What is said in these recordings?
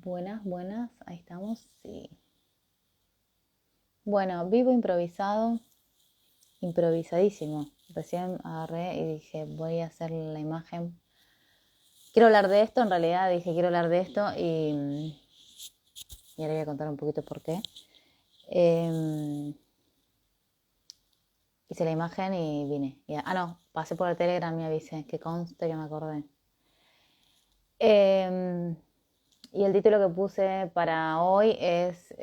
Buenas, buenas, ahí estamos, sí. Bueno, vivo improvisado, improvisadísimo. Recién agarré y dije, voy a hacer la imagen. Quiero hablar de esto, en realidad dije, quiero hablar de esto y ahora voy a contar un poquito por qué. Eh, Hice la imagen y vine. No, pasé por el Telegram y avisé, que conste que me acordé. Eh, y el título que puse para hoy es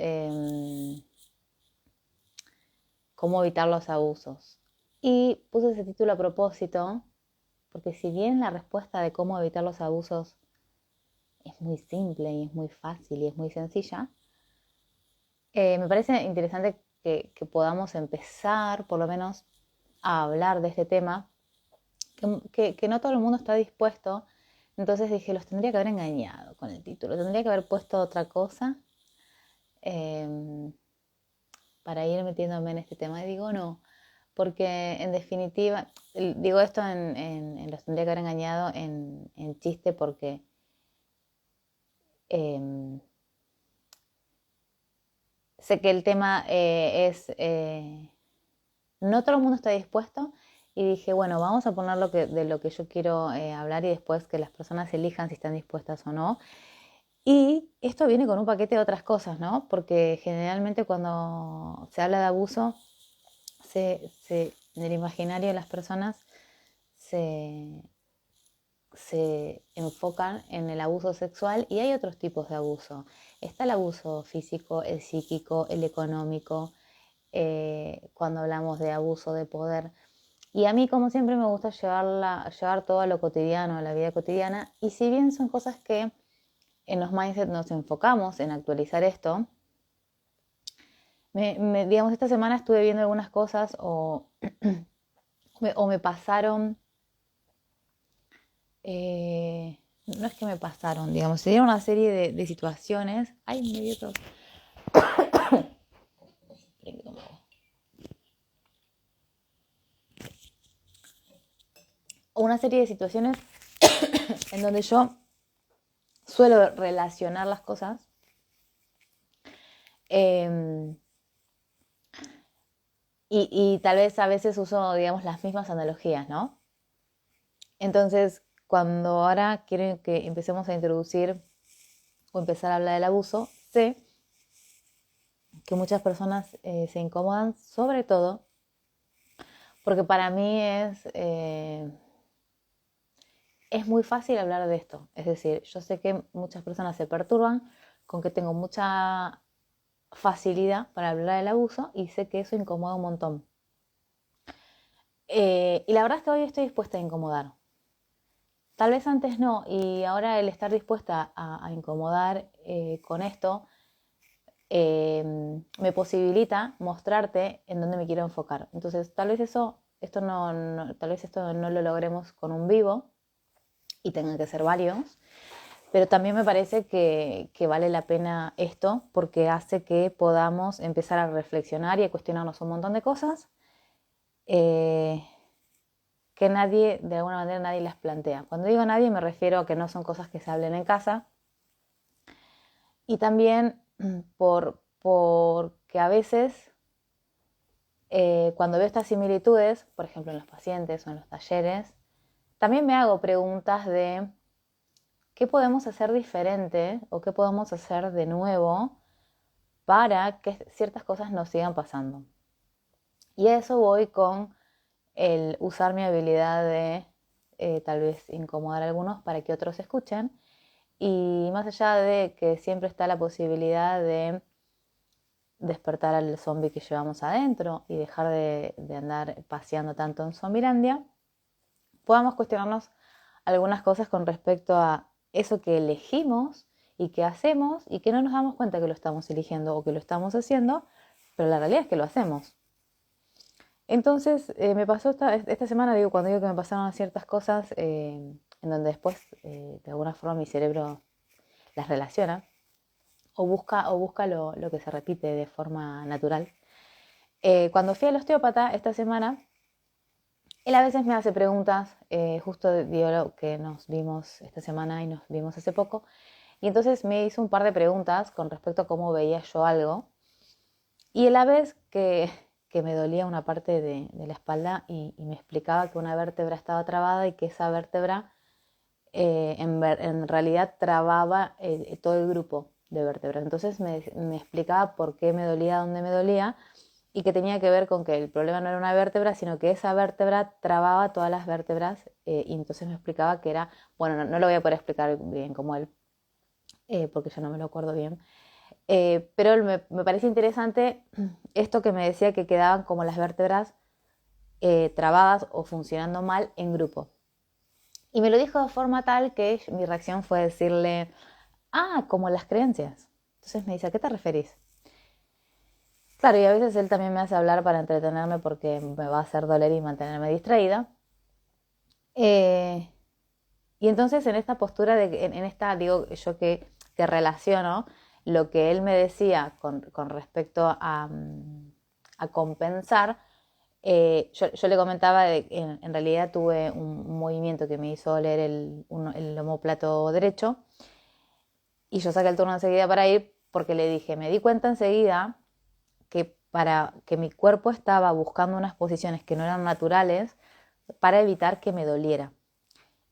cómo evitar los abusos. Y puse ese título a propósito, porque si bien la respuesta de cómo evitar los abusos es muy simple y es muy fácil y es muy sencilla, me parece interesante que podamos empezar por lo menos a hablar de este tema, que no todo el mundo está dispuesto. Entonces dije, los tendría que haber engañado con el título, tendría que haber puesto otra cosa eh, para ir metiéndome en este tema. Y digo, no, porque en definitiva, digo esto en los tendría que haber engañado en chiste porque eh, sé que el tema no todo el mundo está dispuesto y dije, bueno, vamos a poner de lo que yo quiero hablar y después que las personas elijan si están dispuestas o no. Y esto viene con un paquete de otras cosas, ¿no? Porque generalmente cuando se habla de abuso, en el imaginario de las personas se, se enfocan en el abuso sexual y hay otros tipos de abuso. Está el abuso físico, el psíquico, el económico, cuando hablamos de abuso de poder. Y a mí, como siempre, me gusta llevar todo a lo cotidiano, a la vida cotidiana. Y si bien son cosas que en los mindset nos enfocamos en actualizar esto, digamos, esta semana estuve viendo algunas cosas o me pasaron no es que me pasaron, digamos, se dieron una serie de situaciones. Ay, me dio todo. Una serie de situaciones en donde yo suelo relacionar las cosas eh, y tal vez a veces uso, digamos, las mismas analogías, ¿no? Entonces, cuando ahora quiero que empecemos a introducir o empezar a hablar del abuso, sé que muchas personas se incomodan, sobre todo porque para mí es muy fácil hablar de esto. Es decir, yo sé que muchas personas se perturban con que tengo mucha facilidad para hablar del abuso y sé que eso incomoda un montón. Y la verdad es que hoy estoy dispuesta a incomodar. Tal vez antes no, y ahora el estar dispuesta a incomodar con esto me posibilita mostrarte en dónde me quiero enfocar. Entonces, tal vez esto no lo logremos con un vivo y tengan que ser varios, pero también me parece que vale la pena esto porque hace que podamos empezar a reflexionar y a cuestionarnos un montón de cosas eh, que nadie, de alguna manera, nadie las plantea. Cuando digo nadie me refiero a que no son cosas que se hablen en casa y también porque a veces cuando veo estas similitudes, por ejemplo en los pacientes o en los talleres, también me hago preguntas de qué podemos hacer diferente o qué podemos hacer de nuevo para que ciertas cosas no sigan pasando. Y a eso voy con el usar mi habilidad de tal vez incomodar a algunos para que otros escuchen. Y más allá de que siempre está la posibilidad de despertar al zombie que llevamos adentro y dejar de andar paseando tanto en Zombilandia, podamos cuestionarnos algunas cosas con respecto a eso que elegimos y que hacemos y que no nos damos cuenta que lo estamos eligiendo o que lo estamos haciendo, pero la realidad es que lo hacemos. Entonces, me pasó esta semana, digo, cuando digo que me pasaron ciertas cosas en donde después, de alguna forma, mi cerebro las relaciona o busca lo que se repite de forma natural. Cuando fui al osteópata esta semana, él a veces me hace preguntas, justo dio lo que nos vimos esta semana y nos vimos hace poco, Y entonces me hizo un par de preguntas con respecto a cómo veía yo algo. Y a la vez que me dolía una parte de la espalda y me explicaba que una vértebra estaba trabada y que esa vértebra en realidad trababa todo el grupo de vértebras. Entonces me explicaba por qué me dolía, dónde me dolía y que tenía que ver con que el problema no era una vértebra, sino que esa vértebra trababa todas las vértebras y entonces me explicaba que era, bueno, no lo voy a poder explicar bien como él, porque yo no me lo acuerdo bien, pero me parece interesante esto que me decía que quedaban como las vértebras trabadas o funcionando mal en grupo. Y me lo dijo de forma tal que mi reacción fue decirle, ah, como las creencias. Entonces me dice, ¿a qué te referís? Claro, y a veces él también me hace hablar para entretenerme porque me va a hacer doler y mantenerme distraída. Eh, y entonces en esta postura, en esta, digo yo que relaciono lo que él me decía con respecto a compensar, yo le comentaba de que en realidad tuve un movimiento que me hizo doler el omóplato derecho y yo saqué el turno enseguida para ir porque le dije, me di cuenta enseguida que para que mi cuerpo estaba buscando unas posiciones que no eran naturales para evitar que me doliera.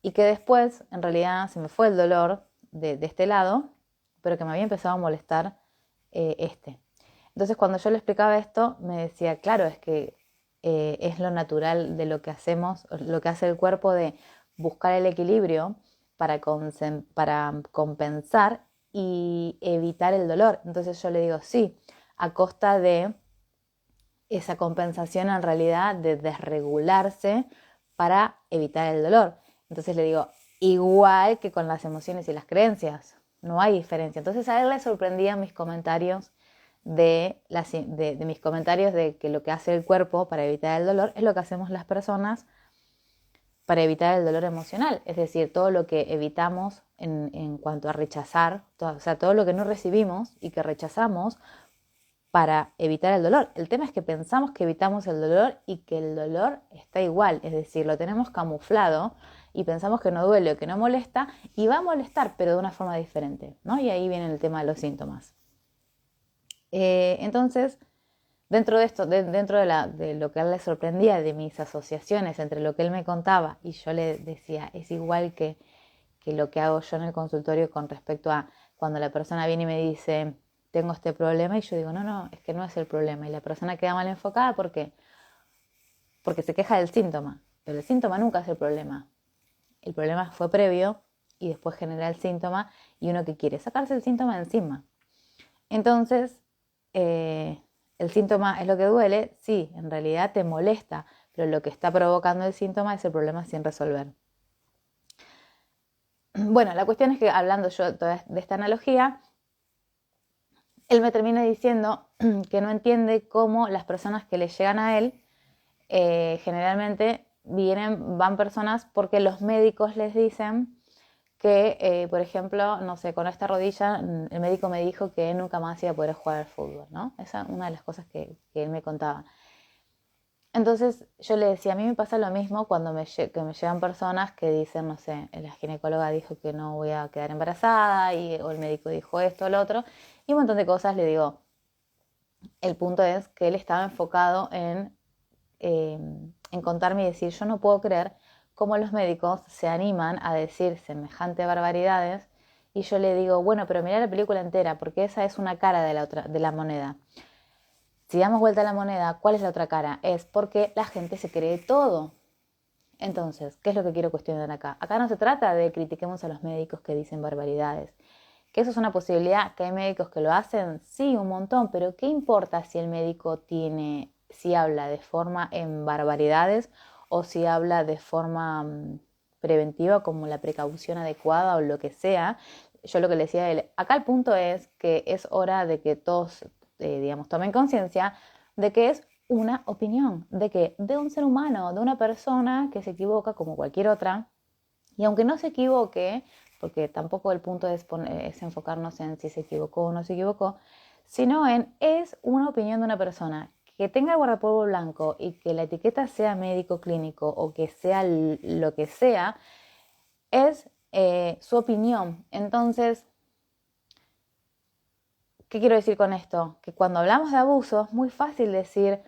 Y que después, en realidad, se me fue el dolor de este lado, pero que me había empezado a molestar este. Entonces, cuando yo le explicaba esto, me decía, claro, es que es lo natural de lo que hacemos, lo que hace el cuerpo de buscar el equilibrio para compensar y evitar el dolor. Entonces yo le digo, sí, a costa de esa compensación en realidad de desregularse para evitar el dolor. Entonces le digo, igual que con las emociones y las creencias, no hay diferencia. Entonces a él le sorprendían mis comentarios de mis comentarios de que lo que hace el cuerpo para evitar el dolor es lo que hacemos las personas para evitar el dolor emocional. Es decir, todo lo que evitamos en cuanto a rechazar, o sea, todo lo que no recibimos y que rechazamos para evitar el dolor. El tema es que pensamos que evitamos el dolor y que el dolor está igual, es decir, lo tenemos camuflado y pensamos que no duele o que no molesta y va a molestar, pero de una forma diferente, ¿no? Y ahí viene el tema de los síntomas. Entonces, dentro de esto, dentro de lo que a él le sorprendía, de mis asociaciones entre lo que él me contaba y yo le decía, es igual que lo que hago yo en el consultorio con respecto a cuando la persona viene y me dice, tengo este problema, y yo digo, no, es que no es el problema. Y la persona queda mal enfocada porque se queja del síntoma. Pero el síntoma nunca es el problema. El problema fue previo y después genera el síntoma y uno que quiere sacarse el síntoma de encima. Entonces, el síntoma es lo que duele, sí, en realidad te molesta, pero lo que está provocando el síntoma es el problema sin resolver. Bueno, la cuestión es que hablando yo de esta analogía, él me termina diciendo que no entiende cómo las personas que le llegan a él generalmente van personas porque los médicos les dicen que, por ejemplo, no sé, con esta rodilla el médico me dijo que nunca más iba a poder jugar al fútbol, ¿no? Esa es una de las cosas que él me contaba. Entonces yo le decía, a mí me pasa lo mismo cuando que me llegan personas que dicen, no sé, la ginecóloga dijo que no voy a quedar embarazada o el médico dijo esto o lo otro y un montón de cosas. Le digo, el punto es que él estaba enfocado en contarme y decir, yo no puedo creer cómo los médicos se animan a decir semejante barbaridades y yo le digo, bueno, pero mira la película entera porque esa es una cara de la moneda. Si damos vuelta a la moneda, ¿cuál es la otra cara? Es porque la gente se cree todo. Entonces, ¿qué es lo que quiero cuestionar acá? Acá no se trata de critiquemos a los médicos que dicen barbaridades. ¿Que eso es una posibilidad? ¿Que hay médicos que lo hacen? Sí, un montón, pero ¿qué importa si el médico si habla de forma en barbaridades o si habla de forma preventiva como la precaución adecuada o lo que sea? Yo lo que le decía a él, acá el punto es que es hora de que todos, digamos, tomen conciencia de que es una opinión, de que de un ser humano, de una persona que se equivoca como cualquier otra, y aunque no se equivoque, porque tampoco el punto es enfocarnos en si se equivocó o no se equivocó, sino es una opinión de una persona que tenga el guardapolvo blanco y que la etiqueta sea médico clínico o que sea lo que sea, es su opinión. Entonces, ¿Qué quiero decir con esto? Que cuando hablamos de abuso es muy fácil decir,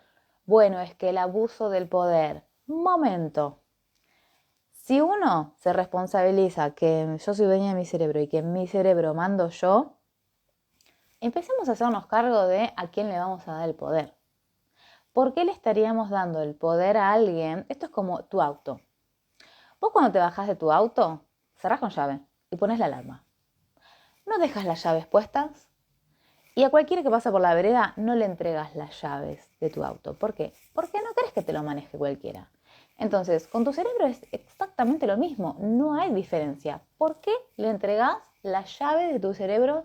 bueno, es que el abuso del poder. Un momento. Si uno se responsabiliza que yo soy dueña de mi cerebro y que en mi cerebro mando yo, empecemos a hacernos cargo de a quién le vamos a dar el poder. ¿Por qué le estaríamos dando el poder a alguien? Esto es como tu auto. Vos cuando te bajás de tu auto, cerrás con llave y pones la alarma. No dejas las llaves puestas y a cualquiera que pasa por la vereda no le entregas las llaves de tu auto. ¿Por qué? Porque no querés que te lo maneje cualquiera. Entonces, con tu cerebro es exactamente lo mismo, no hay diferencia. ¿Por qué le entregás las llaves de tu cerebro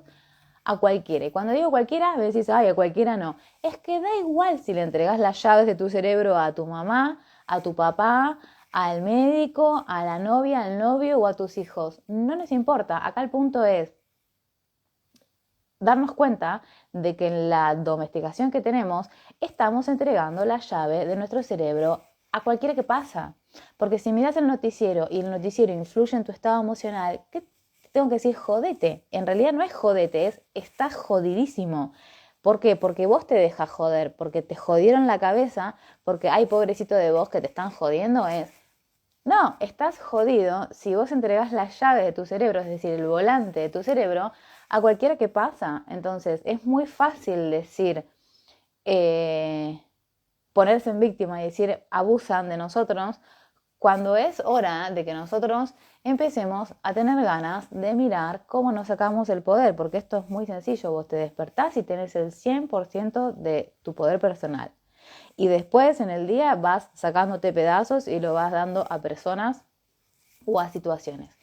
a cualquiera? Y cuando digo cualquiera, me decís, ay, a cualquiera no. Es que da igual si le entregás las llaves de tu cerebro a tu mamá, a tu papá, al médico, a la novia, al novio o a tus hijos. No les importa. Acá el punto es darnos cuenta de que en la domesticación que tenemos estamos entregando la llave de nuestro cerebro a cualquiera que pasa. Porque si miras el noticiero y el noticiero influye en tu estado emocional, ¿qué tengo que decir? Jodete. En realidad no es jodete, es estás jodidísimo. ¿Por qué? Porque vos te dejas joder, porque te jodieron la cabeza, porque ay, pobrecito de vos que te están jodiendo, no, estás jodido si vos entregás la llave de tu cerebro, es decir, el volante de tu cerebro, a cualquiera que pasa. Entonces, es muy fácil decir, eh, ponerse en víctima y decir, abusan de nosotros, cuando es hora de que nosotros empecemos a tener ganas de mirar cómo nos sacamos el poder, porque esto es muy sencillo, vos te despertás y tenés el 100% de tu poder personal. Y después en el día vas sacándote pedazos y lo vas dando a personas o a situaciones.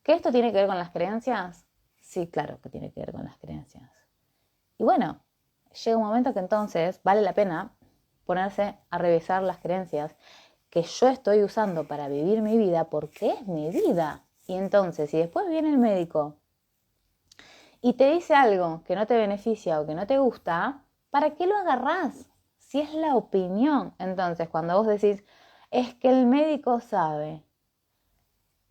¿Que esto tiene que ver con las creencias? Sí, claro que tiene que ver con las creencias. Y bueno, llega un momento que entonces vale la pena ponerse a revisar las creencias que yo estoy usando para vivir mi vida porque es mi vida. Y entonces, si después viene el médico y te dice algo que no te beneficia o que no te gusta, ¿para qué lo agarrás? Si es la opinión. Entonces, cuando vos decís, es que el médico sabe,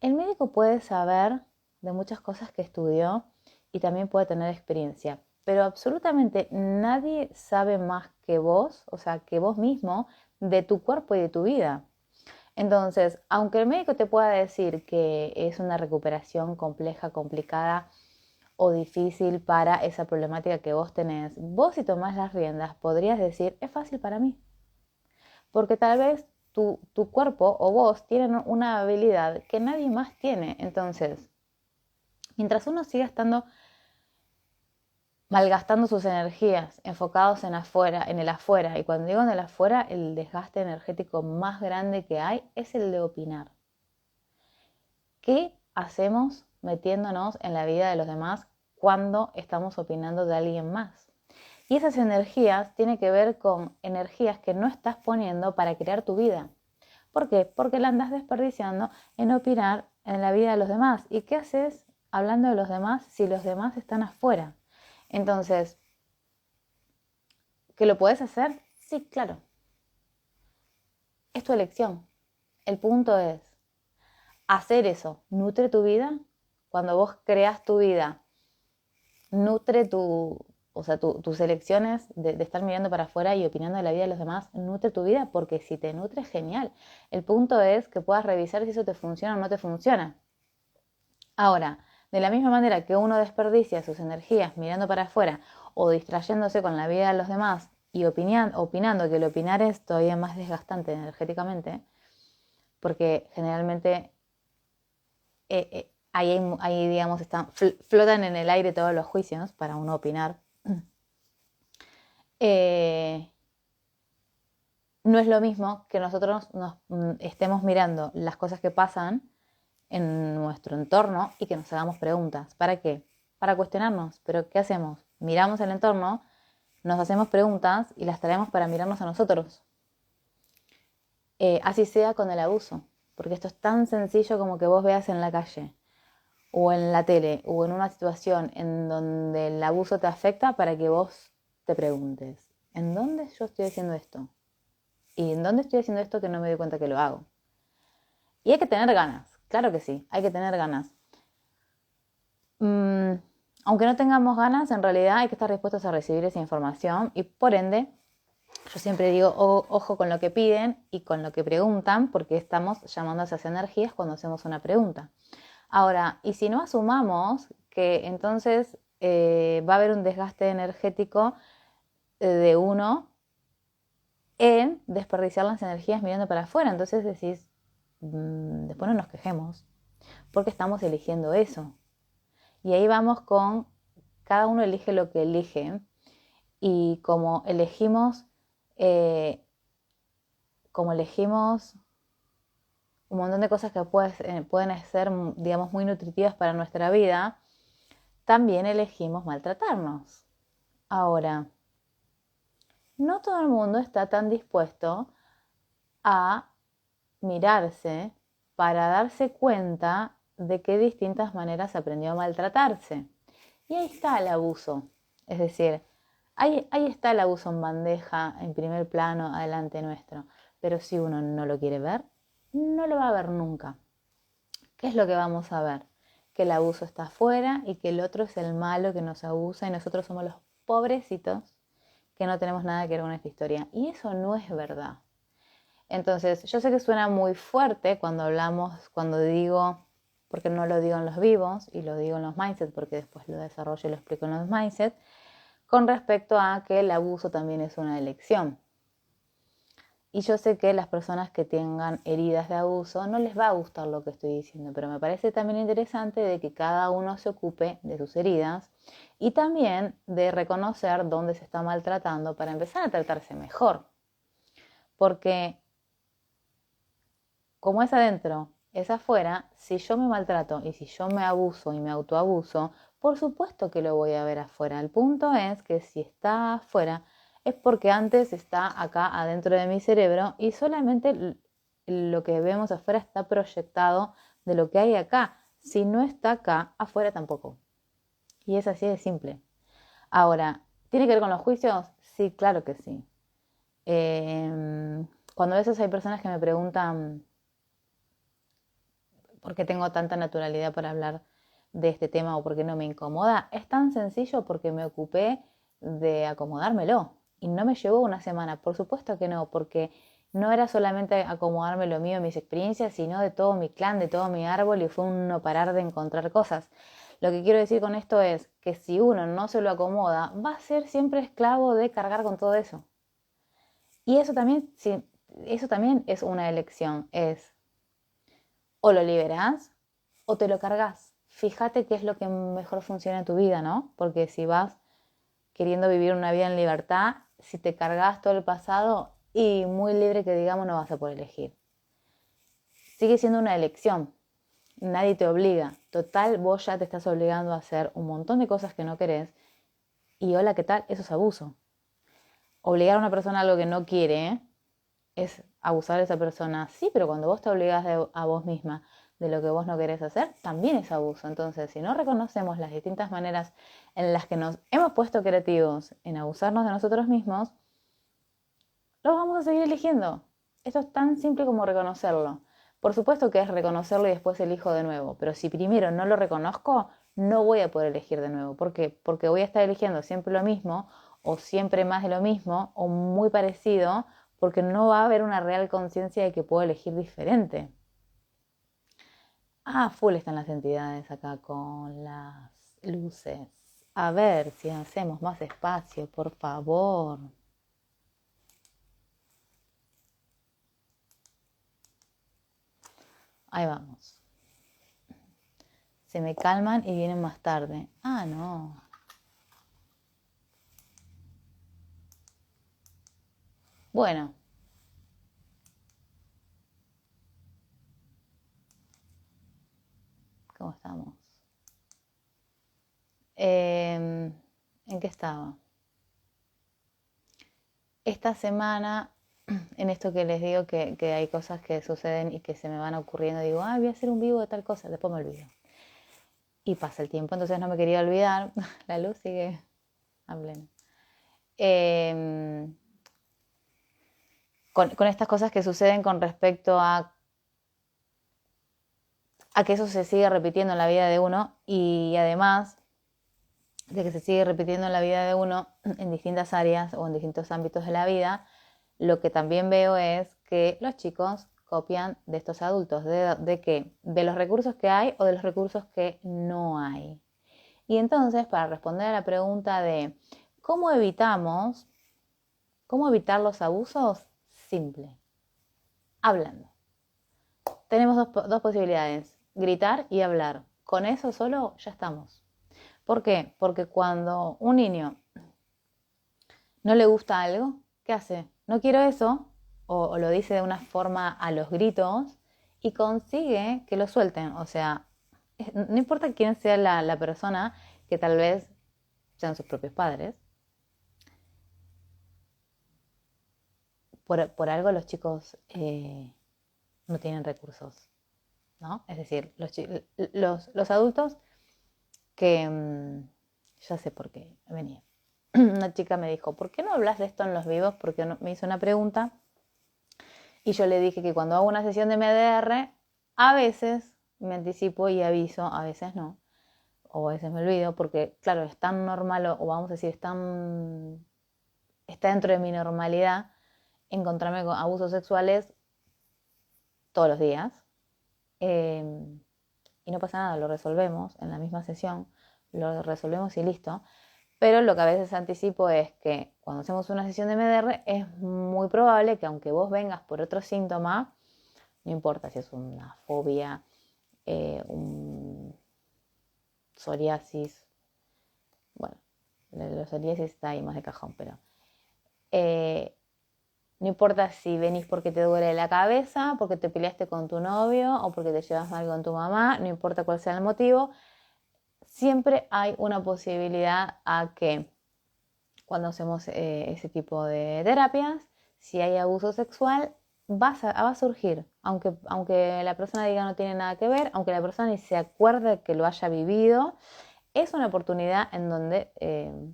el médico puede saber de muchas cosas que estudió y también puede tener experiencia, pero absolutamente nadie sabe más que vos, o sea, que vos mismo, de tu cuerpo y de tu vida. Entonces, aunque el médico te pueda decir que es una recuperación compleja, complicada o difícil para esa problemática que vos tenés, vos si tomás las riendas podrías decir, es fácil para mí, porque tal vez tu cuerpo o vos tienen una habilidad que nadie más tiene. Entonces, mientras uno siga estando malgastando sus energías, enfocados en afuera, en el afuera, y cuando digo en el afuera, el desgaste energético más grande que hay es el de opinar. ¿Qué hacemos metiéndonos en la vida de los demás cuando estamos opinando de alguien más? Y esas energías tienen que ver con energías que no estás poniendo para crear tu vida. ¿Por qué? Porque la andas desperdiciando en opinar en la vida de los demás. ¿Y qué haces hablando de los demás si los demás están afuera? Entonces, ¿que lo puedes hacer? Sí, claro. Es tu elección. El punto es hacer eso. ¿Nutre tu vida? Cuando vos creas tu vida, nutre o sea, tus elecciones de estar mirando para afuera y opinando de la vida de los demás, nutre tu vida, porque si te nutre, genial. El punto es que puedas revisar si eso te funciona o no te funciona. Ahora, de la misma manera que uno desperdicia sus energías mirando para afuera o distrayéndose con la vida de los demás y opinando que el opinar es todavía más desgastante energéticamente, porque generalmente ahí, digamos, flotan en el aire todos los juicios para uno opinar. No es lo mismo que nosotros nos estemos mirando las cosas que pasan en nuestro entorno y que nos hagamos preguntas. ¿Para qué? Para cuestionarnos. ¿Pero qué hacemos? Miramos el entorno, nos hacemos preguntas y las traemos para mirarnos a nosotros. Así sea con el abuso, porque esto es tan sencillo como que vos veas en la calle o en la tele o en una situación en donde el abuso te afecta para que vos te preguntes, ¿en dónde yo estoy haciendo esto? ¿Y en dónde estoy haciendo esto que no me doy cuenta que lo hago? Y hay que tener ganas, claro que sí, hay que tener ganas. aunque no tengamos ganas, en realidad hay que estar dispuestos a recibir esa información y por ende, yo siempre digo, ojo con lo que piden y con lo que preguntan, porque estamos llamando a esas energías cuando hacemos una pregunta. Ahora, y si no asumamos que entonces va a haber un desgaste energético de uno en desperdiciar las energías mirando para afuera, entonces decís, después no nos quejemos, porque estamos eligiendo eso. Y ahí vamos con, cada uno elige lo que elige, y eh, como elegimos un montón de cosas que pueden ser, digamos, muy nutritivas para nuestra vida, también elegimos maltratarnos. Ahora, no todo el mundo está tan dispuesto a mirarse para darse cuenta de qué distintas maneras aprendió a maltratarse. Y ahí está el abuso. Es decir, ahí está el abuso en bandeja, en primer plano, adelante nuestro. Pero si uno no lo quiere ver, no lo va a ver nunca. ¿Qué es lo que vamos a ver? Que el abuso está afuera y que el otro es el malo que nos abusa y nosotros somos los pobrecitos que no tenemos nada que ver con esta historia. Y eso no es verdad. Entonces, yo sé que suena muy fuerte cuando digo, porque no lo digo en los vivos y lo digo en los mindset, porque después lo desarrollo y lo explico en los mindset, con respecto a que el abuso también es una elección. Y yo sé que las personas que tengan heridas de abuso no les va a gustar lo que estoy diciendo, pero me parece también interesante de que cada uno se ocupe de sus heridas y también de reconocer dónde se está maltratando para empezar a tratarse mejor. Porque como es adentro, es afuera, si yo me maltrato y si yo me abuso y me autoabuso, por supuesto que lo voy a ver afuera. El punto es que si está afuera es porque antes está acá adentro de mi cerebro y solamente lo que vemos afuera está proyectado de lo que hay acá. Si no está acá, afuera tampoco. Y es así de simple. Ahora, ¿tiene que ver con los juicios? Sí, claro que sí. Cuando a veces hay personas que me preguntan por qué tengo tanta naturalidad para hablar de este tema o por qué no me incomoda, es tan sencillo porque me ocupé de acomodármelo y no me llevó una semana, por supuesto que no, porque no era solamente acomodarme lo mío, mis experiencias, sino de todo mi clan, de todo mi árbol y fue un no parar de encontrar cosas. Lo que quiero decir con esto es que si uno no se lo acomoda, va a ser siempre esclavo de cargar con todo eso. Y eso también, sí, eso también es una elección, es o lo liberás o te lo cargas. Fíjate qué es lo que mejor funciona en tu vida, ¿no? Porque si vas queriendo vivir una vida en libertad, si te cargas todo el pasado y muy libre que digamos no vas a poder elegir. Sigue siendo una elección. Nadie te obliga. Total, vos ya te estás obligando a hacer un montón de cosas que no querés. Y hola, ¿qué tal? Eso es abuso. Obligar a una persona a algo que no quiere es abusar de esa persona. Sí, pero cuando vos te obligás a vos misma de lo que vos no querés hacer, también es abuso. Entonces, si no reconocemos las distintas maneras en las que nos hemos puesto creativos en abusarnos de nosotros mismos, lo vamos a seguir eligiendo. Esto es tan simple como reconocerlo. Por supuesto que es reconocerlo y después elijo de nuevo, pero si primero no lo reconozco, no voy a poder elegir de nuevo. ¿Por qué? Porque voy a estar eligiendo siempre lo mismo o siempre más de lo mismo o muy parecido porque no va a haber una real conciencia de que puedo elegir diferente. Ah, full están las entidades acá con las luces. A ver si hacemos más espacio, por favor. Ahí vamos. Se me calman y vienen más tarde. Ah, no. Bueno, ¿cómo estamos? ¿En qué estaba? Esta semana, en esto que les digo que hay cosas que suceden y que se me van ocurriendo, digo, ah, voy a hacer un vivo de tal cosa, después me olvido. Y pasa el tiempo, entonces no me quería olvidar. La luz sigue a pleno. Con estas cosas que suceden con respecto a que eso se sigue repitiendo en la vida de uno y además de que se sigue repitiendo en la vida de uno en distintas áreas o en distintos ámbitos de la vida, lo que también veo es que los chicos copian de estos adultos, de qué, de los recursos que hay o de los recursos que no hay. Y entonces, para responder a la pregunta de cómo evitamos, cómo evitar los abusos, simple, hablando. Tenemos dos posibilidades, gritar y hablar. Con eso solo ya estamos. ¿Por qué? Porque cuando un niño no le gusta algo, ¿qué hace? No quiero eso, o lo dice de una forma a los gritos, y consigue que lo suelten. O sea, no importa quién sea la persona, que tal vez sean sus propios padres, por algo los chicos no tienen recursos, ¿no? Es decir, los adultos que... ya sé por qué venía. Una chica me dijo, ¿por qué no hablas de esto en los vivos? Porque me hizo una pregunta y yo le dije que cuando hago una sesión de MDR, a veces me anticipo y aviso, a veces no, o a veces me olvido, porque claro, es tan normal, o vamos a decir, está dentro de mi normalidad encontrarme con abusos sexuales todos los días. Y no pasa nada, lo resolvemos en la misma sesión, lo resolvemos y listo. Pero lo que a veces anticipo es que cuando hacemos una sesión de MDR es muy probable que aunque vos vengas por otro síntoma, no importa si es una fobia, un psoriasis, bueno, la psoriasis está ahí más de cajón, pero no importa si venís porque te duele la cabeza, porque te peleaste con tu novio o porque te llevas mal con tu mamá, no importa cuál sea el motivo, siempre hay una posibilidad a que cuando hacemos ese tipo de terapias, si hay abuso sexual, va a surgir, aunque la persona diga no tiene nada que ver, aunque la persona ni se acuerde que lo haya vivido, es una oportunidad en donde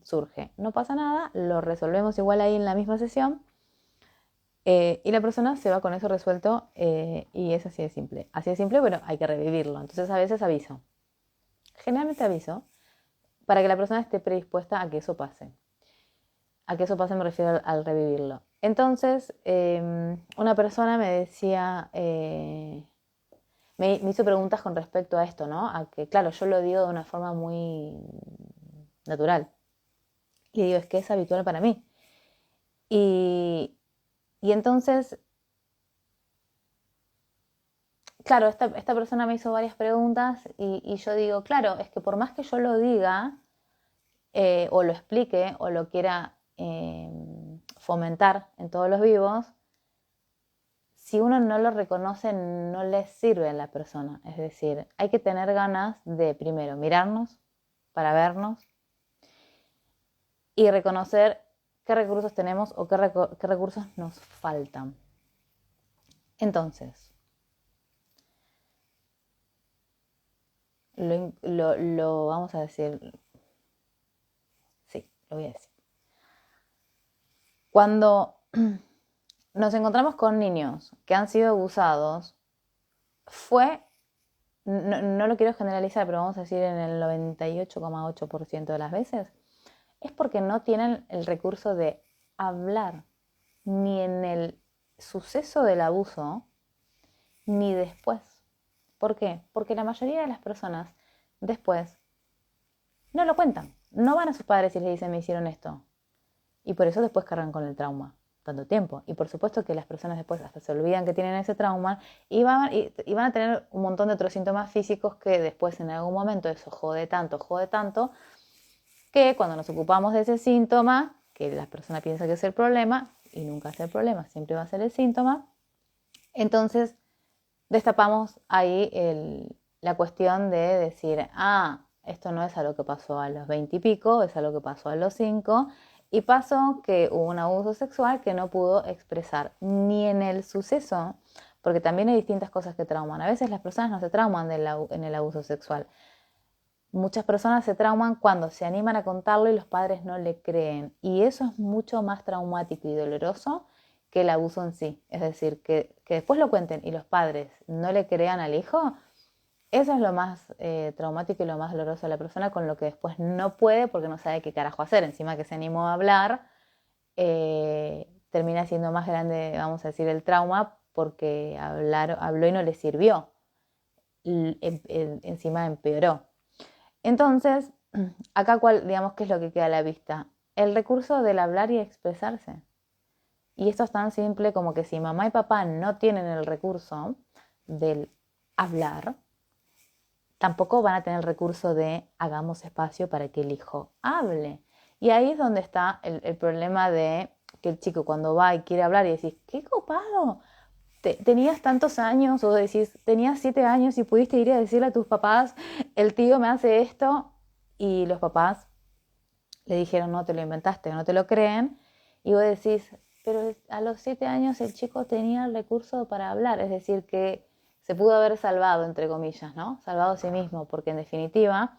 surge. No pasa nada, lo resolvemos igual ahí en la misma sesión y la persona se va con eso resuelto y es así de simple. Así de simple, pero hay que revivirlo. Entonces a veces aviso. Generalmente aviso para que la persona esté predispuesta a que eso pase. A que eso pase me refiero al revivirlo. Entonces, una persona me decía, me hizo preguntas con respecto a esto, ¿no? A que, claro, yo lo digo de una forma muy natural. Y digo, es que es habitual para mí. Y, y entonces, claro, esta persona me hizo varias preguntas y yo digo, claro, es que por más que yo lo diga, o lo explique, o lo quiera fomentar en todos los vivos, si uno no lo reconoce, no le sirve a la persona. Es decir, hay que tener ganas de primero mirarnos para vernos y reconocer qué recursos tenemos o qué recursos nos faltan. Entonces, lo vamos a decir, sí, lo voy a decir. Cuando nos encontramos con niños que han sido abusados, no lo quiero generalizar, pero vamos a decir en el 98,8% de las veces, es porque no tienen el recurso de hablar ni en el suceso del abuso, ni después. ¿Por qué? Porque la mayoría de las personas después no lo cuentan. No van a sus padres y les dicen me hicieron esto. Y por eso después cargan con el trauma tanto tiempo. Y por supuesto que las personas después hasta se olvidan que tienen ese trauma y van a tener un montón de otros síntomas físicos que después en algún momento eso jode tanto, que cuando nos ocupamos de ese síntoma, que la persona piensa que es el problema, y nunca es el problema, siempre va a ser el síntoma, entonces destapamos ahí la cuestión de decir, esto no es algo que pasó a los 20 y pico, es algo que pasó a los 5, y pasó que hubo un abuso sexual que no pudo expresar ni en el suceso, porque también hay distintas cosas que trauman. A veces las personas no se trauman en el abuso sexual. Muchas personas se trauman cuando se animan a contarlo y los padres no le creen. Y eso es mucho más traumático y doloroso que el abuso en sí. Es decir, que después lo cuenten y los padres no le crean al hijo, Eso es lo más traumático y lo más doloroso de la persona, con lo que después no puede porque no sabe qué carajo hacer. Encima que se animó a hablar, termina siendo más grande, vamos a decir, el trauma porque habló y no le sirvió. Encima empeoró. Entonces, acá digamos, ¿qué es lo que queda a la vista? El recurso del hablar y expresarse. Y esto es tan simple como que si mamá y papá no tienen el recurso del hablar, tampoco van a tener el recurso de hagamos espacio para que el hijo hable. Y ahí es donde está el problema de que el chico cuando va y quiere hablar y decís, qué copado, tenías tantos años, o decís, tenías 7 años y pudiste ir a decirle a tus papás, el tío me hace esto, y los papás le dijeron, no te lo inventaste, no te lo creen, y vos decís, pero a los 7 años el chico tenía el recurso para hablar, es decir, que se pudo haber salvado, entre comillas, ¿no? Salvado a sí mismo, porque en definitiva,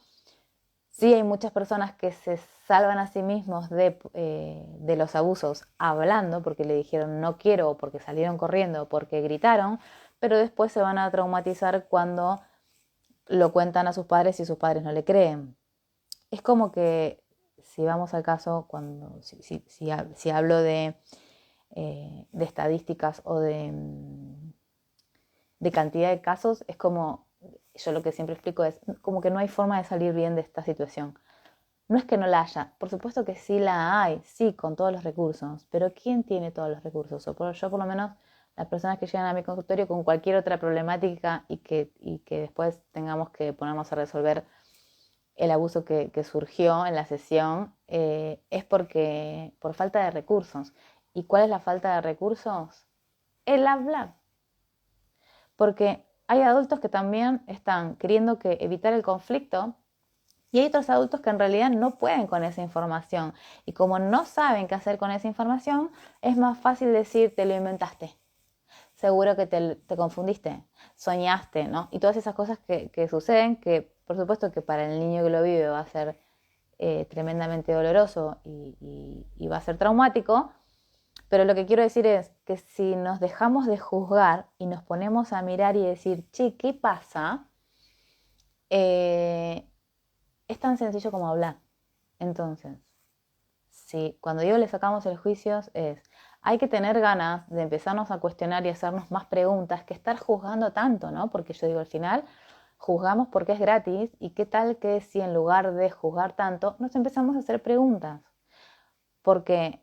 sí hay muchas personas que se salvan a sí mismos de los abusos hablando, porque le dijeron no quiero, o porque salieron corriendo, o porque gritaron, pero después se van a traumatizar cuando lo cuentan a sus padres y sus padres no le creen. Es como que, si vamos al caso, si hablo de estadísticas o de cantidad de casos, es como, yo lo que siempre explico es como que no hay forma de salir bien de esta situación. No es que no la haya, por supuesto que sí la hay, sí, con todos los recursos, pero ¿quién tiene todos los recursos? Yo por lo menos, las personas que llegan a mi consultorio con cualquier otra problemática y que después tengamos que ponernos a resolver el abuso que surgió en la sesión, es porque por falta de recursos. ¿Y cuál es la falta de recursos? El hablar. Porque hay adultos que también están queriendo evitar el conflicto y hay otros adultos que en realidad no pueden con esa información. Y como no saben qué hacer con esa información, es más fácil decir, te lo inventaste. Seguro que te confundiste, soñaste, ¿no? Y todas esas cosas que suceden, que por supuesto que para el niño que lo vive va a ser tremendamente doloroso y va a ser traumático, pero lo que quiero decir es que si nos dejamos de juzgar y nos ponemos a mirar y decir, che, ¿qué pasa? Eh, es tan sencillo como hablar. Entonces, sí, cuando digo le sacamos el juicio es, hay que tener ganas de empezarnos a cuestionar y hacernos más preguntas que estar juzgando tanto, ¿no? Porque yo digo, al final juzgamos porque es gratis y qué tal que si en lugar de juzgar tanto nos empezamos a hacer preguntas. Porque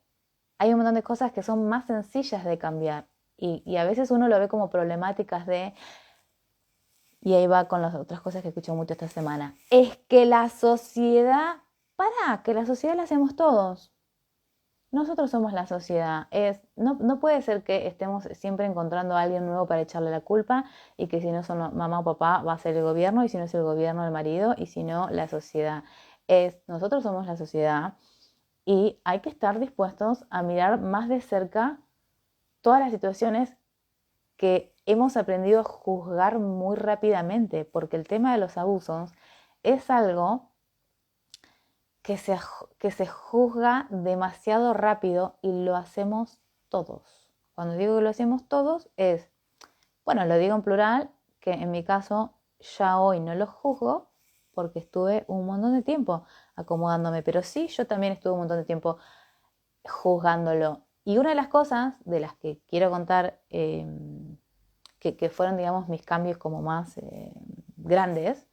hay un montón de cosas que son más sencillas de cambiar y a veces uno lo ve como problemáticas y ahí va con las otras cosas que escucho mucho esta semana, es que la sociedad, que la sociedad la hacemos todos. Nosotros somos la sociedad. No puede ser que estemos siempre encontrando a alguien nuevo para echarle la culpa y que si no son mamá o papá va a ser el gobierno y si no es el gobierno el marido y si no la sociedad. Nosotros somos la sociedad y hay que estar dispuestos a mirar más de cerca todas las situaciones que hemos aprendido a juzgar muy rápidamente, porque el tema de los abusos es algo que se juzga demasiado rápido y lo hacemos todos. Cuando digo que lo hacemos todos es, bueno, lo digo en plural, que en mi caso ya hoy no lo juzgo porque estuve un montón de tiempo acomodándome, pero sí, yo también estuve un montón de tiempo juzgándolo. Y una de las cosas de las que quiero contar, que fueron, digamos, mis cambios como más grandes,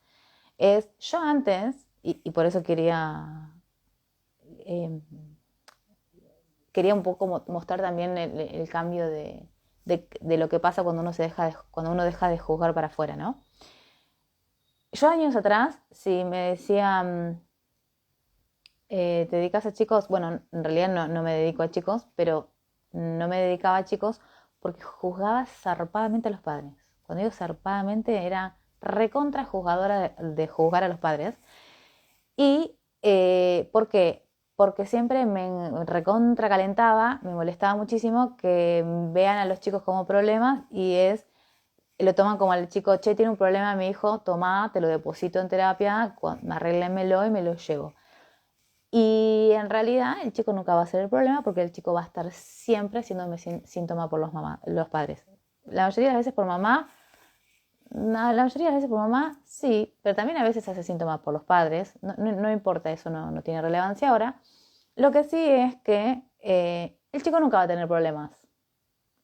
es yo antes, y por eso eh, quería un poco mostrar también el cambio de lo que pasa cuando cuando uno deja de juzgar para afuera, ¿no? Yo años atrás, si me decían, ¿te dedicas a chicos? Bueno, en realidad no me dedico a chicos, pero no me dedicaba a chicos porque juzgaba zarpadamente a los padres. Cuando digo zarpadamente, era recontra juzgadora de juzgar a los padres. ¿Y por qué? Porque siempre me recontra calentaba, me molestaba muchísimo que vean a los chicos como problemas lo toman como al chico, che, tiene un problema mi hijo, toma, te lo deposito en terapia, arréglemelo y me lo llevo. Y en realidad el chico nunca va a ser el problema porque el chico va a estar siempre haciéndome síntoma por los padres. La mayoría de las veces por mamá, La mayoría de las veces por mamá, sí, pero también a veces se hace síntoma por los padres. No importa, eso no tiene relevancia ahora. Lo que sí es que el chico nunca va a tener problemas.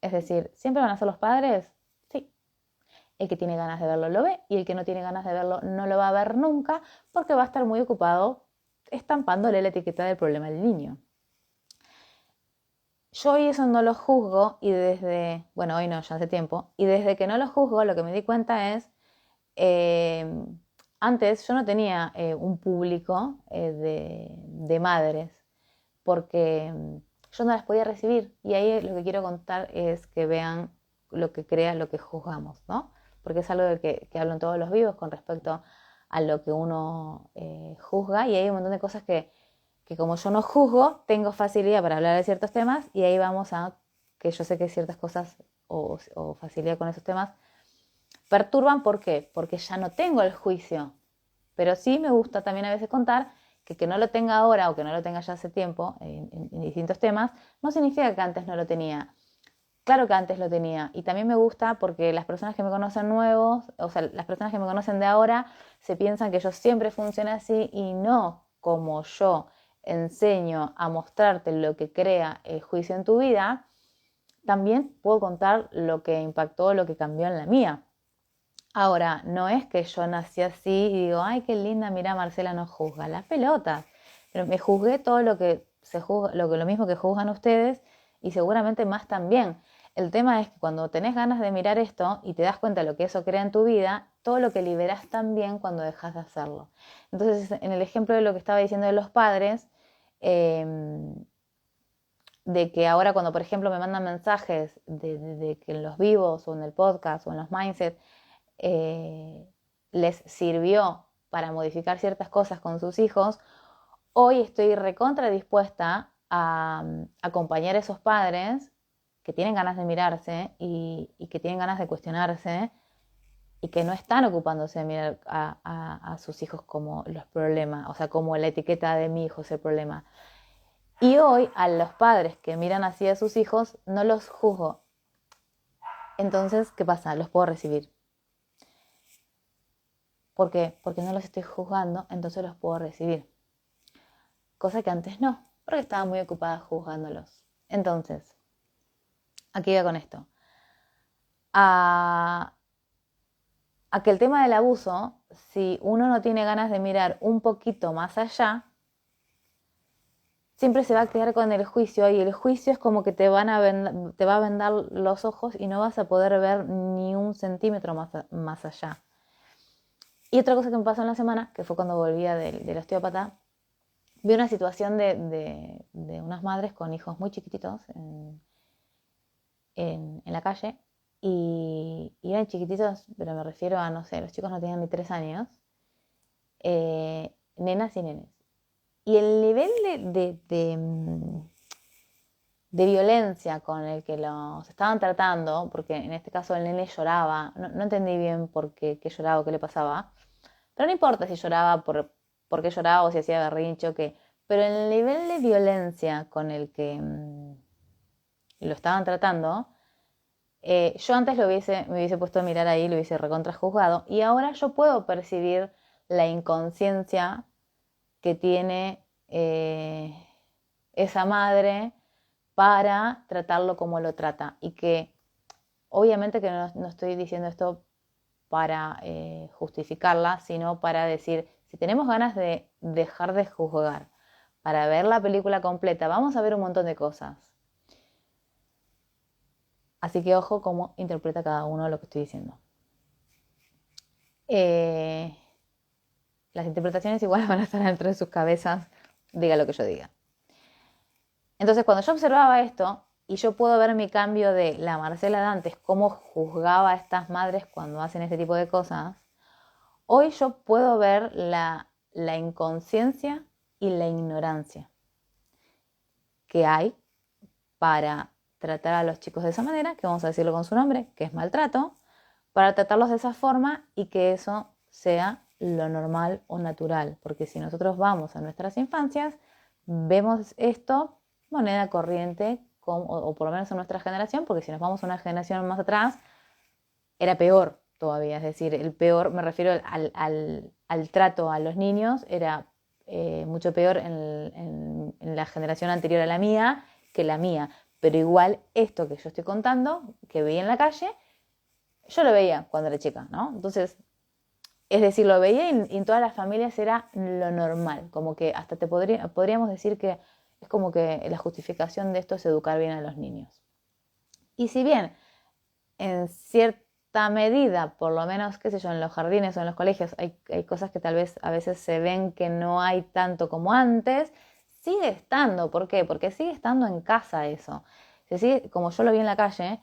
Es decir, ¿siempre van a ser los padres? Sí. El que tiene ganas de verlo lo ve y el que no tiene ganas de verlo no lo va a ver nunca porque va a estar muy ocupado estampándole la etiqueta del problema al niño. Yo hoy eso no lo juzgo y bueno, hoy no, ya hace tiempo, y desde que no lo juzgo lo que me di cuenta es, eh, antes yo no tenía un público de madres porque yo no las podía recibir y ahí lo que quiero contar es que vean lo que crea, lo que juzgamos, ¿no? Porque es algo de que hablan todos los vivos con respecto a lo que uno juzga y hay un montón de cosas que como yo no juzgo, tengo facilidad para hablar de ciertos temas y ahí vamos a que yo sé que ciertas cosas o facilidad con esos temas perturban. ¿Por qué? Porque ya no tengo el juicio. Pero sí me gusta también a veces contar que no lo tenga ahora o que no lo tenga ya hace tiempo en distintos temas, no significa que antes no lo tenía. Claro que antes lo tenía. Y también me gusta porque las personas que me conocen nuevos, o sea, las personas que me conocen de ahora, se piensan que yo siempre funciono así y no como yo enseño a mostrarte lo que crea el juicio en tu vida, también puedo contar lo que impactó, lo que cambió en la mía. Ahora, no es que yo nací así y digo, ay, qué linda, mira, Marcela no juzga, las pelotas. Pero me juzgué todo lo que se juzga, lo mismo que juzgan ustedes y seguramente más también. El tema es que cuando tenés ganas de mirar esto y te das cuenta de lo que eso crea en tu vida, todo lo que liberás también cuando dejas de hacerlo. Entonces, en el ejemplo de lo que estaba diciendo de los padres, eh, de que ahora cuando, por ejemplo, me mandan mensajes de que en los vivos o en el podcast o en los mindset eh, les sirvió para modificar ciertas cosas con sus hijos, hoy estoy recontra dispuesta a acompañar a esos padres que tienen ganas de mirarse y que tienen ganas de cuestionarse y que no están ocupándose de mirar a sus hijos como los problemas, o sea, como la etiqueta de mi hijo es el problema. Y hoy a los padres que miran así a sus hijos no los juzgo. Entonces, ¿qué pasa? Los puedo recibir. ¿Por qué? Porque no los estoy juzgando, entonces los puedo recibir. Cosa que antes no, porque estaba muy ocupada juzgándolos. Entonces, aquí va con esto. A que el tema del abuso, si uno no tiene ganas de mirar un poquito más allá, siempre se va a quedar con el juicio y el juicio es como que te va a vendar los ojos y no vas a poder ver ni un centímetro más allá. Y otra cosa que me pasó en la semana, que fue cuando volvía del osteópata, vi una situación de unas madres con hijos muy chiquititos en la calle y eran chiquititos, pero me refiero a, no sé, los chicos no tenían ni 3 años, nenas y nenes. Y el nivel de violencia con el que los estaban tratando, porque en este caso el nene lloraba, no entendí bien por qué lloraba o qué le pasaba, pero no importa si lloraba, por qué lloraba o si hacía berrinche o qué, pero el nivel de violencia con el que lo estaban tratando, yo antes me hubiese puesto a mirar ahí, lo hubiese recontrajuzgado, y ahora yo puedo percibir la inconsciencia que tiene esa madre para tratarlo como lo trata. Y que obviamente que no estoy diciendo esto para justificarla, sino para decir, si tenemos ganas de dejar de juzgar, para ver la película completa, vamos a ver un montón de cosas. Así que ojo cómo interpreta cada uno lo que estoy diciendo. Las interpretaciones igual van a estar dentro de sus cabezas, diga lo que yo diga. Entonces, cuando yo observaba esto, y yo puedo ver mi cambio de la Marcela de antes, cómo juzgaba a estas madres cuando hacen este tipo de cosas, hoy yo puedo ver la inconsciencia y la ignorancia que hay para tratar a los chicos de esa manera, que vamos a decirlo con su nombre, que es maltrato, para tratarlos de esa forma y que eso sea lo normal o natural. Porque si nosotros vamos a nuestras infancias, vemos esto moneda corriente, o por lo menos en nuestra generación, porque si nos vamos a una generación más atrás, era peor todavía. Es decir, el peor, me refiero al trato a los niños, era mucho peor en la generación anterior a la mía que la mía. Pero igual esto que yo estoy contando, que veía en la calle, yo lo veía cuando era chica, ¿no? Entonces, es decir, lo veía y en todas las familias era lo normal, como que hasta podríamos decir que es como que la justificación de esto es educar bien a los niños. Y si bien en cierta medida, por lo menos, qué sé yo, en los jardines o en los colegios hay cosas que tal vez a veces se ven que no hay tanto como antes, sigue estando. ¿Por qué? Porque sigue estando en casa eso. Se sigue, como yo lo vi en la calle,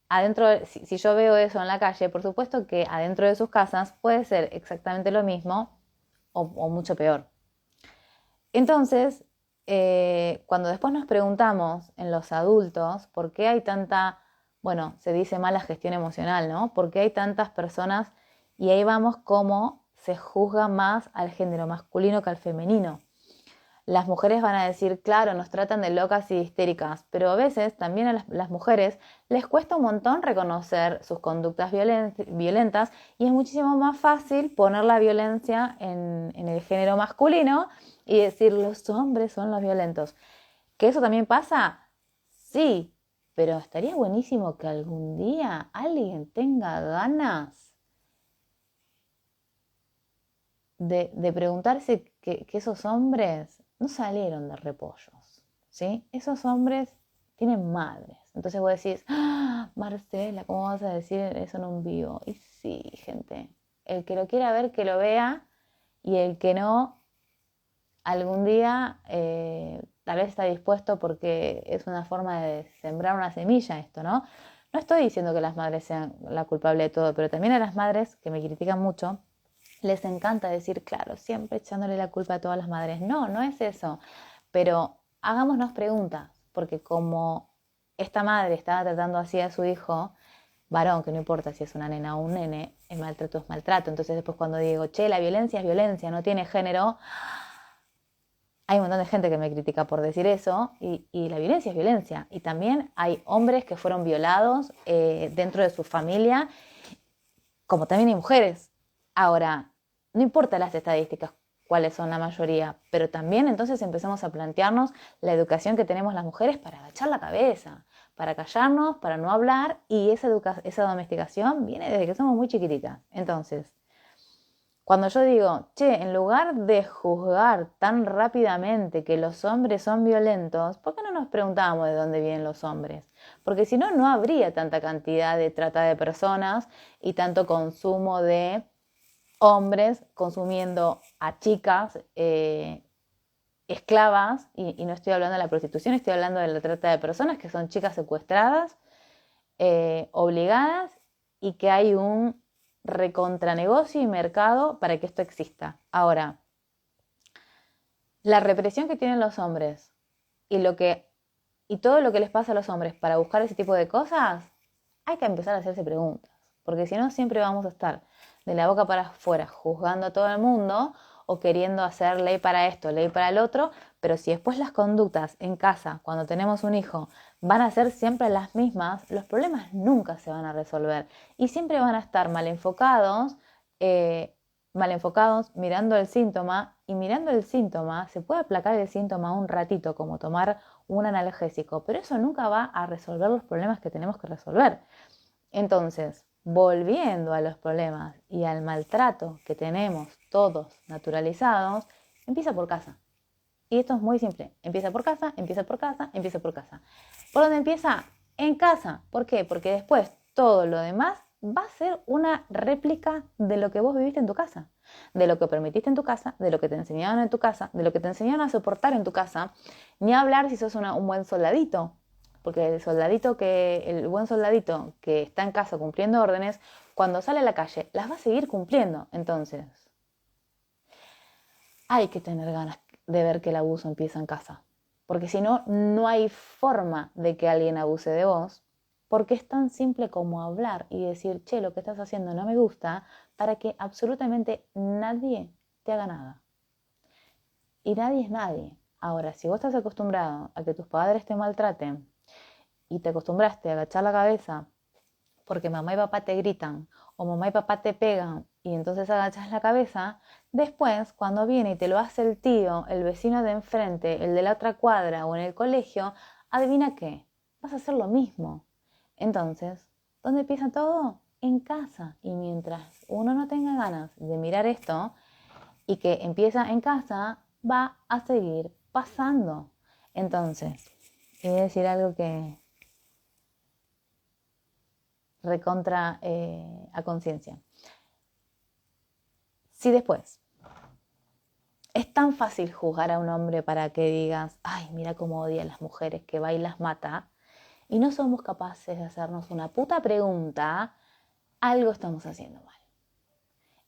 adentro, si yo veo eso en la calle, por supuesto que adentro de sus casas puede ser exactamente lo mismo o mucho peor. Entonces, cuando después nos preguntamos en los adultos por qué hay tanta, bueno, se dice mala gestión emocional, ¿no? ¿Por qué hay tantas personas? Y ahí vamos cómo se juzga más al género masculino que al femenino. Las mujeres van a decir, claro, nos tratan de locas y histéricas, pero a veces también a las mujeres les cuesta un montón reconocer sus conductas violentas y es muchísimo más fácil poner la violencia en el género masculino y decir los hombres son los violentos. ¿Que eso también pasa? Sí, pero estaría buenísimo que algún día alguien tenga ganas de preguntarse que esos hombres no salieron de repollos, ¿sí? Esos hombres tienen madres. Entonces vos decís, ¡ah, Marcela, ¿cómo vas a decir eso en un vivo? Y sí, gente, el que lo quiera ver, que lo vea, y el que no, algún día tal vez está dispuesto porque es una forma de sembrar una semilla esto, ¿no? No estoy diciendo que las madres sean la culpable de todo, pero también a las madres que me critican mucho, les encanta decir, claro, siempre echándole la culpa a todas las madres. No, no es eso. Pero hagámonos preguntas, porque como esta madre estaba tratando así a su hijo, varón, que no importa si es una nena o un nene, el maltrato es maltrato. Entonces después cuando digo, che, la violencia es violencia, no tiene género, hay un montón de gente que me critica por decir eso y la violencia es violencia. Y también hay hombres que fueron violados dentro de su familia, como también hay mujeres. Ahora, no importa las estadísticas, cuáles son la mayoría, pero también entonces empezamos a plantearnos la educación que tenemos las mujeres para agachar la cabeza, para callarnos, para no hablar, y esa domesticación viene desde que somos muy chiquititas. Entonces, cuando yo digo, che, en lugar de juzgar tan rápidamente que los hombres son violentos, ¿por qué no nos preguntamos de dónde vienen los hombres? Porque si no, no habría tanta cantidad de trata de personas y tanto consumo de hombres consumiendo a chicas esclavas, y no estoy hablando de la prostitución, estoy hablando de la trata de personas, que son chicas secuestradas, obligadas, y que hay un recontranegocio y mercado para que esto exista. Ahora, la represión que tienen los hombres y y todo lo que les pasa a los hombres para buscar ese tipo de cosas, hay que empezar a hacerse preguntas, porque si no siempre vamos a estar de la boca para afuera juzgando a todo el mundo o queriendo hacer ley para esto, ley para el otro, pero si después las conductas en casa, cuando tenemos un hijo, van a ser siempre las mismas, los problemas nunca se van a resolver y siempre van a estar mal enfocados, mirando el síntoma, y mirando el síntoma se puede aplacar el síntoma un ratito, como tomar un analgésico, pero eso nunca va a resolver los problemas que tenemos que resolver. Entonces, volviendo a los problemas y al maltrato que tenemos todos naturalizados, empieza por casa. Y esto es muy simple. Empieza por casa, empieza por casa, empieza por casa. ¿Por dónde empieza? En casa. ¿Por qué? Porque después todo lo demás va a ser una réplica de lo que vos viviste en tu casa, de lo que permitiste en tu casa, de lo que te enseñaron en tu casa, de lo que te enseñaron a soportar en tu casa. Ni hablar si sos un buen soldadito, porque el buen soldadito que está en casa cumpliendo órdenes, cuando sale a la calle las va a seguir cumpliendo. Entonces, hay que tener ganas de ver que el abuso empieza en casa. Porque si no, no hay forma de que alguien abuse de vos, porque es tan simple como hablar y decir, che, lo que estás haciendo no me gusta, para que absolutamente nadie te haga nada. Y nadie es nadie. Ahora, si vos estás acostumbrado a que tus padres te maltraten y te acostumbraste a agachar la cabeza porque mamá y papá te gritan o mamá y papá te pegan y entonces agachas la cabeza, después cuando viene y te lo hace el tío, el vecino de enfrente, el de la otra cuadra o en el colegio, adivina qué, vas a hacer lo mismo. Entonces, ¿dónde empieza todo? En casa. Y mientras uno no tenga ganas de mirar esto y que empieza en casa, va a seguir pasando. Entonces, voy a decir algo que recontra a conciencia. Si después es tan fácil juzgar a un hombre para que digas, ay, mira cómo odia a las mujeres, que va y las mata, y no somos capaces de hacernos una puta pregunta, algo estamos haciendo mal.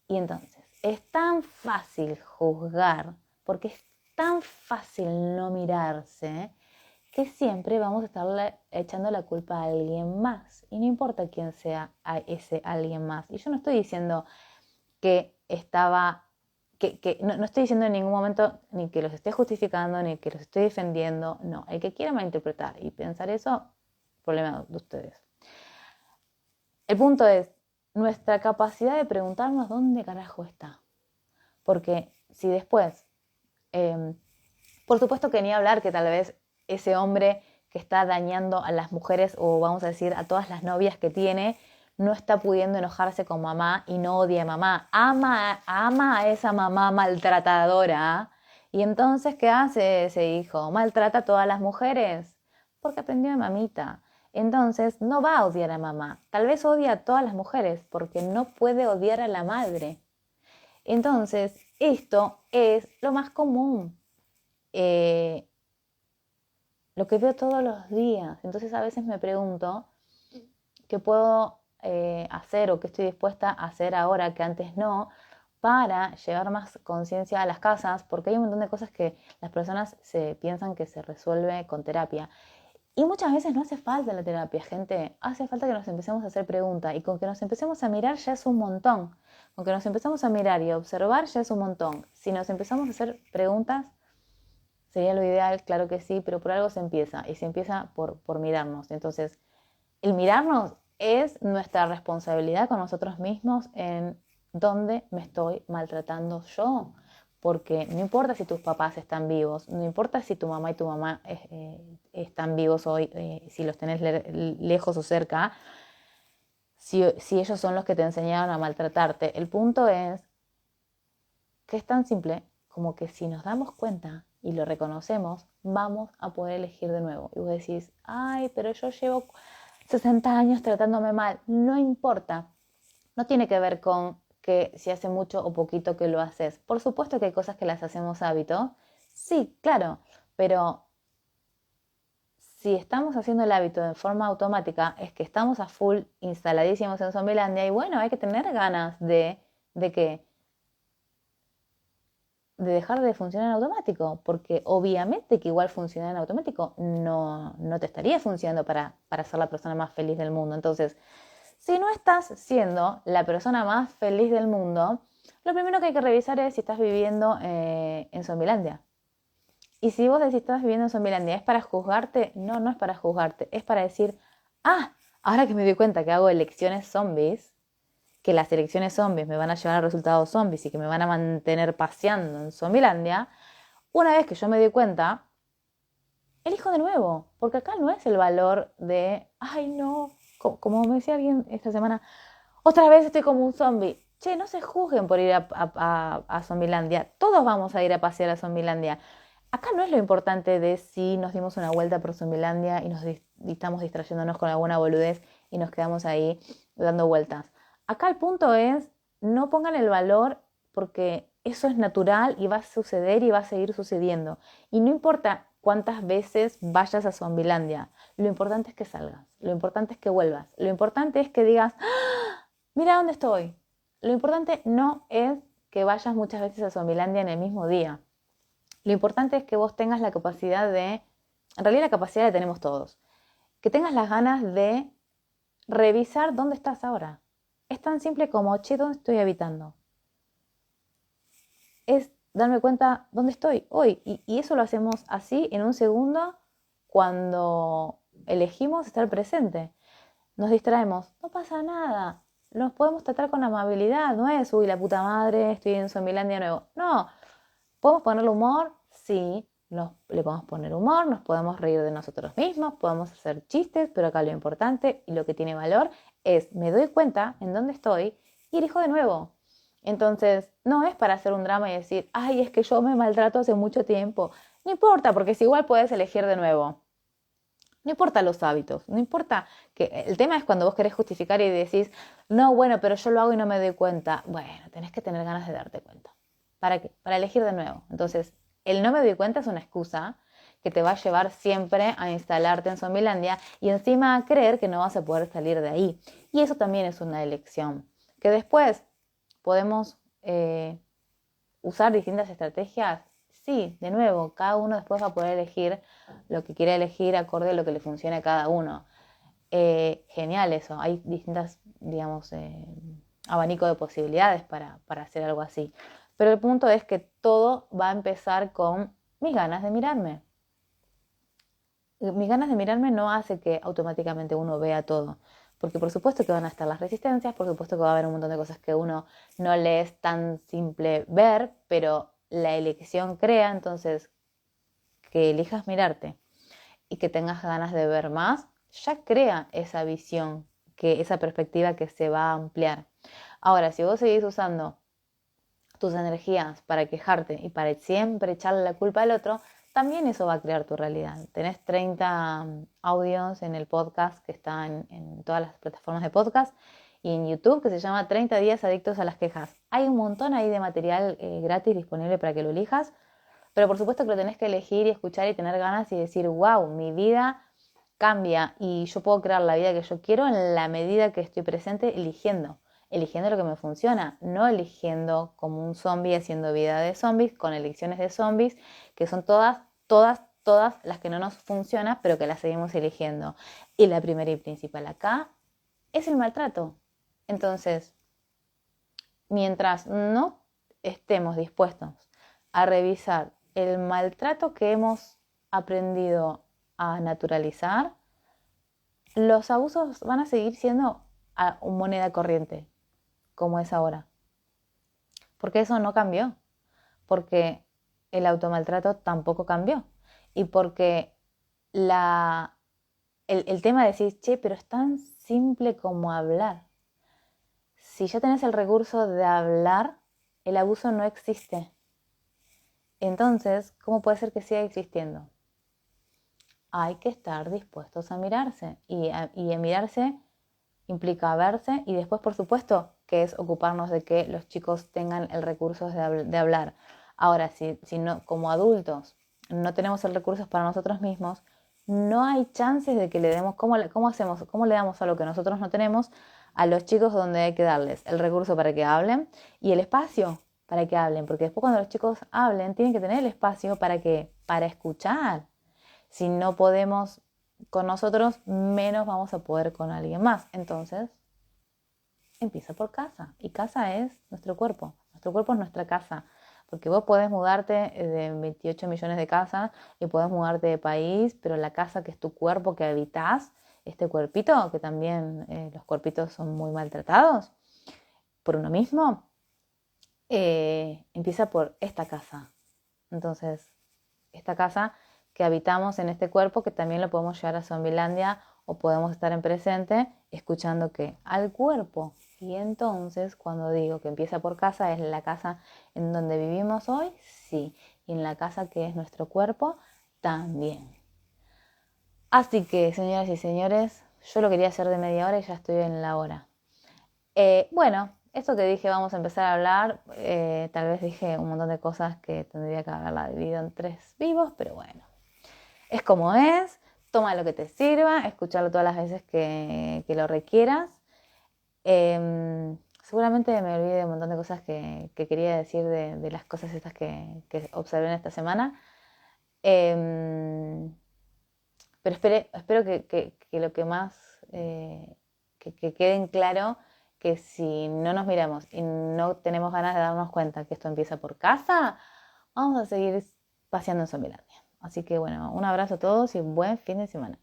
Y entonces, es tan fácil juzgar, porque es tan fácil no mirarse, que siempre vamos a estarle echando la culpa a alguien más. Y no importa quién sea ese alguien más. Y yo no estoy diciendo que no estoy diciendo en ningún momento ni que los esté justificando, ni que los esté defendiendo. No, el que quiera malinterpretar y pensar eso, problema de ustedes. El punto es nuestra capacidad de preguntarnos dónde carajo está. Porque si después, por supuesto que ni hablar que tal vez ese hombre que está dañando a las mujeres o vamos a decir a todas las novias que tiene, no está pudiendo enojarse con mamá y no odia a mamá. Ama a esa mamá maltratadora. Y entonces, ¿qué hace ese hijo? ¿Maltrata a todas las mujeres? Porque aprendió de mamita. Entonces, no va a odiar a mamá. Tal vez odia a todas las mujeres porque no puede odiar a la madre. Entonces, esto es lo más común. Lo que veo todos los días. Entonces a veces me pregunto qué puedo hacer o qué estoy dispuesta a hacer ahora que antes no, para llevar más conciencia a las casas, porque hay un montón de cosas que las personas se piensan que se resuelve con terapia. Y muchas veces no hace falta la terapia, gente. Hace falta que nos empecemos a hacer preguntas y con que nos empecemos a mirar ya es un montón. Con que nos empezamos a mirar y a observar ya es un montón. Si nos empezamos a hacer preguntas, sería lo ideal, claro que sí, pero por algo se empieza y se empieza por mirarnos. Entonces, el mirarnos es nuestra responsabilidad con nosotros mismos en dónde me estoy maltratando yo. Porque no importa si tus papás están vivos, no importa si tu mamá y tu mamá están vivos hoy, si los tenés lejos o cerca, si ellos son los que te enseñaron a maltratarte. El punto es que es tan simple como que si nos damos cuenta y lo reconocemos, vamos a poder elegir de nuevo. Y vos decís, ay, pero yo llevo 60 años tratándome mal. No importa. No tiene que ver con que si hace mucho o poquito que lo haces. Por supuesto que hay cosas que las hacemos hábito. Sí, claro. Pero si estamos haciendo el hábito de forma automática, es que estamos a full instaladísimos en Zombielandia y bueno, hay que tener ganas de que de dejar de funcionar en automático, porque obviamente que igual funcionar en automático no te estaría funcionando para ser la persona más feliz del mundo. Entonces, si no estás siendo la persona más feliz del mundo, lo primero que hay que revisar es si estás viviendo en Zombilandia. Y si vos decís que estás viviendo en Zombilandia, ¿es para juzgarte? No, no es para juzgarte, es para decir, ah, ahora que me doy cuenta que hago elecciones zombies, que las elecciones zombies me van a llevar a resultados zombies y que me van a mantener paseando en Zombilandia, una vez que yo me doy cuenta, elijo de nuevo, porque acá no es el valor de, ay no, como me decía alguien esta semana, otra vez estoy como un zombie. Che, no se juzguen por ir a Zombilandia, todos vamos a ir a pasear a Zombilandia. Acá no es lo importante de si nos dimos una vuelta por Zombilandia y y estamos distrayéndonos con alguna boludez y nos quedamos ahí dando vueltas. Acá el punto es, no pongan el valor porque eso es natural y va a suceder y va a seguir sucediendo. Y no importa cuántas veces vayas a Zombilandia, lo importante es que salgas, lo importante es que vuelvas, lo importante es que digas, ¡ah! Mira dónde estoy. Lo importante no es que vayas muchas veces a Zombilandia en el mismo día. Lo importante es que vos tengas la capacidad en realidad la capacidad la tenemos todos, que tengas las ganas de revisar dónde estás ahora. Es tan simple como, che, ¿dónde estoy habitando? Es darme cuenta dónde estoy hoy. Y eso lo hacemos así en un segundo cuando elegimos estar presente. nos distraemos, no pasa nada. Nos podemos tratar con amabilidad, no es, uy, la puta madre, estoy en Zombilandia nuevo. No, ¿podemos ponerle humor? Sí, le podemos poner humor, nos podemos reír de nosotros mismos, podemos hacer chistes, pero acá lo importante y lo que tiene valor es, me doy cuenta en dónde estoy y elijo de nuevo. Entonces, no es para hacer un drama y decir, ay, es que yo me maltrato hace mucho tiempo. No importa, porque si igual puedes elegir de nuevo. No importa los hábitos, no importa que el tema es cuando vos querés justificar y decís, no, bueno, pero yo lo hago y no me doy cuenta. Bueno, tenés que tener ganas de darte cuenta. ¿Para qué? Para elegir de nuevo. Entonces, el no me doy cuenta es una excusa que te va a llevar siempre a instalarte en Zombilandia y encima a creer que no vas a poder salir de ahí. Y eso también es una elección. Que después podemos usar distintas estrategias. Sí, de nuevo, cada uno después va a poder elegir lo que quiere elegir acorde a lo que le funcione a cada uno. Genial eso, hay distintas, digamos, abanico de posibilidades para hacer algo así. Pero el punto es que todo va a empezar con mis ganas de mirarme. Mis ganas de mirarme no hace que automáticamente uno vea todo. Porque por supuesto que van a estar las resistencias, por supuesto que va a haber un montón de cosas que uno no le es tan simple ver, pero la elección crea, entonces que elijas mirarte y que tengas ganas de ver más, ya crea esa visión, esa perspectiva que se va a ampliar. Ahora, si vos seguís usando tus energías para quejarte y para siempre echarle la culpa al otro, también eso va a crear tu realidad. Tenés 30 audios en el podcast que están en todas las plataformas de podcast y en YouTube que se llama 30 días adictos a las quejas. Hay un montón ahí de material gratis disponible para que lo elijas, pero por supuesto que lo tenés que elegir y escuchar y tener ganas y decir, wow, mi vida cambia y yo puedo crear la vida que yo quiero en la medida que estoy presente eligiendo lo que me funciona, no eligiendo como un zombie haciendo vida de zombies con elecciones de zombies que son todas las que no nos funcionan, pero que las seguimos eligiendo. Y la primera y principal acá es el maltrato. Entonces, mientras no estemos dispuestos a revisar el maltrato que hemos aprendido a naturalizar, los abusos van a seguir siendo moneda corriente, como es ahora. Porque eso no cambió. Porque el automaltrato tampoco cambió. Y porque el tema de decir, che, pero es tan simple como hablar. Si ya tenés el recurso de hablar, el abuso no existe. Entonces, ¿cómo puede ser que siga existiendo? Hay que estar dispuestos a mirarse. Y a mirarse implica verse y después, por supuesto, que es ocuparnos de que los chicos tengan el recurso de hablar. Ahora, si no, como adultos no tenemos el recurso para nosotros mismos, no hay chances de que le demos, ¿cómo hacemos? ¿Cómo le damos a lo que nosotros no tenemos a los chicos donde hay que darles el recurso para que hablen y el espacio para que hablen? Porque después cuando los chicos hablen, tienen que tener el espacio para escuchar. Si no podemos con nosotros, menos vamos a poder con alguien más. Entonces, empieza por casa. Y casa es nuestro cuerpo. Nuestro cuerpo es nuestra casa. Porque vos podés mudarte de 28 millones de casas y podés mudarte de país, pero la casa que es tu cuerpo que habitas, este cuerpito, que también los cuerpitos son muy maltratados por uno mismo, empieza por esta casa. Entonces, esta casa que habitamos en este cuerpo, que también lo podemos llevar a Zombilandia o podemos estar en presente escuchando que al cuerpo. Y entonces, cuando digo que empieza por casa, ¿es la casa en donde vivimos hoy? Sí. Y en la casa que es nuestro cuerpo, también. Así que, señoras y señores, yo lo quería hacer de media hora y ya estoy en la hora. Bueno, esto que dije, vamos a empezar a hablar, tal vez dije un montón de cosas que tendría que haberla dividido en 3 vivos, pero bueno. Es como es, toma lo que te sirva, escucharlo todas las veces que lo requieras. Seguramente me olvidé de un montón de cosas que quería decir de las cosas estas que observé en esta semana. Pero espero que lo que más, que quede en claro, que si no nos miramos y no tenemos ganas de darnos cuenta que esto empieza por casa, vamos a seguir paseando en Zombilandia. Así que bueno, un abrazo a todos y buen fin de semana.